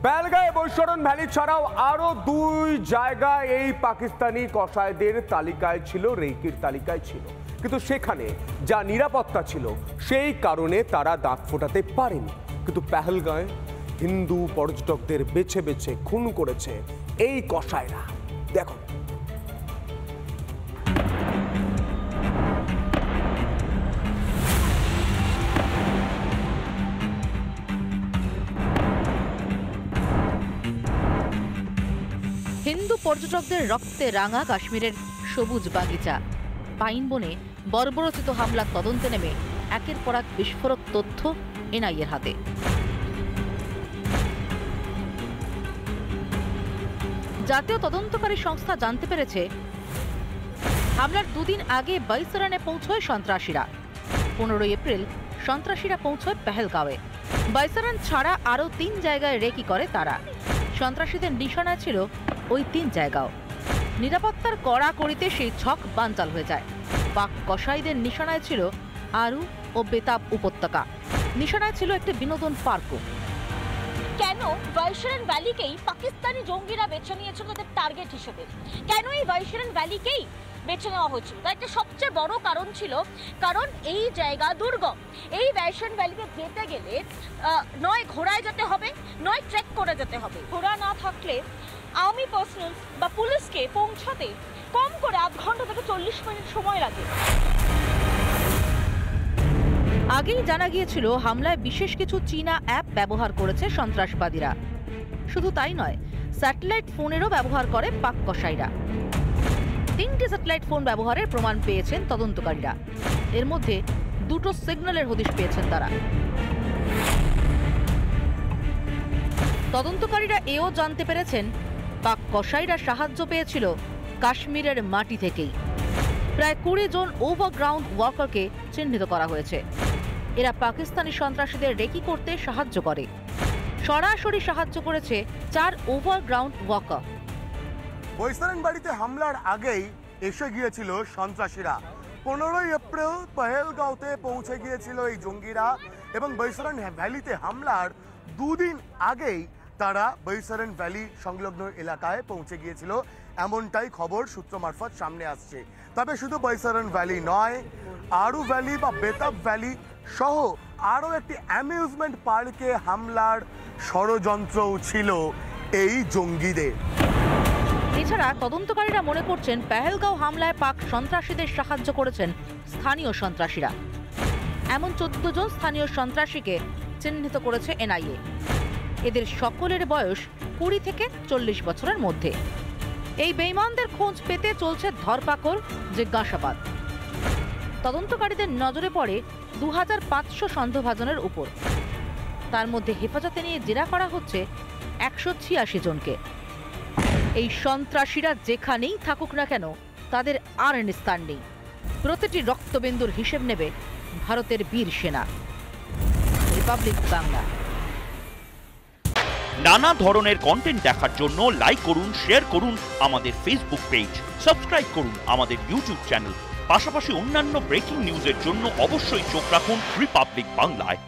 Belgaum Baisaran valley ছাড়াও আরো দুই জায়গায় এই পাকিস্তানি কসাইদের তালিকায় ছিল, রেকির তালিকায় ছিল, কিন্তু সেখানে যা নিরাপত্তা ছিল সেই কারণে তারা দাঁত ফোটাতে পারেনি। কিন্তু পেহেলগাঁওয়ে হিন্দু পর্যটকদের বেছে বেছে খুন করেছে এই কসাইরা। দেখো হিন্দু পর্যটকদের রক্তে রাঙা কাশ্মীরের সবুজ বাগিচা, পাইন বনে বর্বরচিত হামলার তদন্তে নেমে একের পর এক বিস্ফোরক তথ্য এনআইএর হাতে। জাতীয় তদন্তকারী সংস্থা জানতে পেরেছে হামলার দুদিন আগে বৈসরণে পৌঁছয় সন্ত্রাসীরা। 15 এপ্রিল সন্ত্রাসীরা পৌঁছয় পেহেলগাঁওয়ে। বৈসরণ ছাড়া আরও 3 জায়গায় রেকি করে তারা। সন্ত্রাসীদের নিশানা ছিল ওই 3 জায়গাও। নিরাপত্তার কড়াকড়িতে সেই ছক বানচাল হয়ে যায়। পাক কসাইদের নিশানায় ছিল আরু ও বেতাব উপত্যকা, নিশানায় ছিল একটি বিনোদন পার্কও। কেন বৈশরণ ভ্যালিকেই পাকিস্তানি জঙ্গিরা বেছে নিয়েছিল তাদের টার্গেট হিসেবে? কেন এই বৈশরণ ভ্যালিকেই বেছে নেওয়া হয়েছিল? তার একটা সবচেয়ে বড় কারণ ছিল, কারণ এই জায়গা দুর্গম। এই বৈশরণ ভ্যালিতে যেতে গেলে নয় ঘোড়ায় যেতে হবে, নয় ট্রেক করে যেতে হবে। ঘোড়া না থাকলে আর্মি পার্সোনাল বা পুলিশকে পৌঁছাতে কম করে 8 ঘন্টা থেকে 40 মিনিট সময় লাগে। আগেই জানা গিয়েছিল হামলায় বিশেষ কিছু চীনা অ্যাপ ব্যবহার করেছে সন্ত্রাসবাদীরা। শুধু তাই নয়, স্যাটেলাইট ফোনেরও ব্যবহার করে পাক কসাইরা। 3টি স্যাটেলাইট ফোন ব্যবহারের প্রমাণ পেয়েছেন তদন্তকারীরা। এর মধ্যে 2টো সিগন্যালের হদিশ পেয়েছেন তারা। তদন্তকারীরা এও জানতে পেরেছেন পাক কসাইরা সাহায্য পেয়েছিল কাশ্মীরের মাটি থেকেই। প্রায় 20 জন ওভারগ্রাউন্ড ওয়ার্কারকে চিহ্নিত করা হয়েছে। এরা পাকিস্তানি সন্ত্রাসীদের রেকি করতে সাহায্য করে। সরাসরি সাহায্য করেছে 4 ওভারগ্রাউন্ড ওয়ার্কার। বৈশরণ বাড়িতে হামলার আগেই এসে গিয়েছিল সন্ত্রাসীরা। 15 এপ্রিল পেহেলগাঁওতে পৌঁছে গিয়েছিল এই জঙ্গিরা এবং বৈশরণ ভ্যালিতে হামলার 2 দিন আগেই তারা বৈশরণ ভ্যালি সংলগ্ন এলাকায় পৌঁছে গিয়েছিল, এমনটাই খবর সূত্র মারফত সামনে আসছে। তবে শুধু বৈশরণ ভ্যালি নয়, আরু ভ্যালি বা বেতাব ভ্যালি সহ আরও একটি অ্যামিউজমেন্ট পার্কে হামলার ষড়যন্ত্রও ছিল এই জঙ্গিদের। এছাড়া তদন্তকারীরা মনে করছেন পেহেলগাঁও হামলায় পাক সন্ত্রাসীদের সাহায্য করেছেন স্থানীয় সন্ত্রাসীরা। এমন 14 জন স্থানীয় সন্ত্রাসীকে চিহ্নিত করেছে এনআইএ। এদের সকলের বয়স 20 থেকে 40 বছরের মধ্যে। এই বেঈমানদের খোঁজ পেতে চলছে ধরপাকড়, জিজ্ঞাসাবাদ। তদন্তকারীদের নজরে পড়ে 2500 সন্দেহভাজনের উপর। তার মধ্যে হেফাজতে নিয়ে জেরা করা হচ্ছে 186 জনকে। এই সন্ত্রাসীরা যেখানেই থাকুক না কেন, তাদের আর নিস্তার নেই। প্রতিটি রক্তবিন্দুর হিসেব নেবে ভারতের বীর সেনা। রিপাবলিক বাংলা। নানা ধরনের কন্টেন্ট দেখার জন্য লাইক করুন, শেয়ার করুন আমাদের ফেসবুক পেজ, সাবস্ক্রাইব করুন আমাদের ইউটিউব চ্যানেল। পাশাপাশি অন্যান্য ব্রেকিং নিউজের জন্য অবশ্যই চোখ রাখুন রিপাবলিক বাংলায়।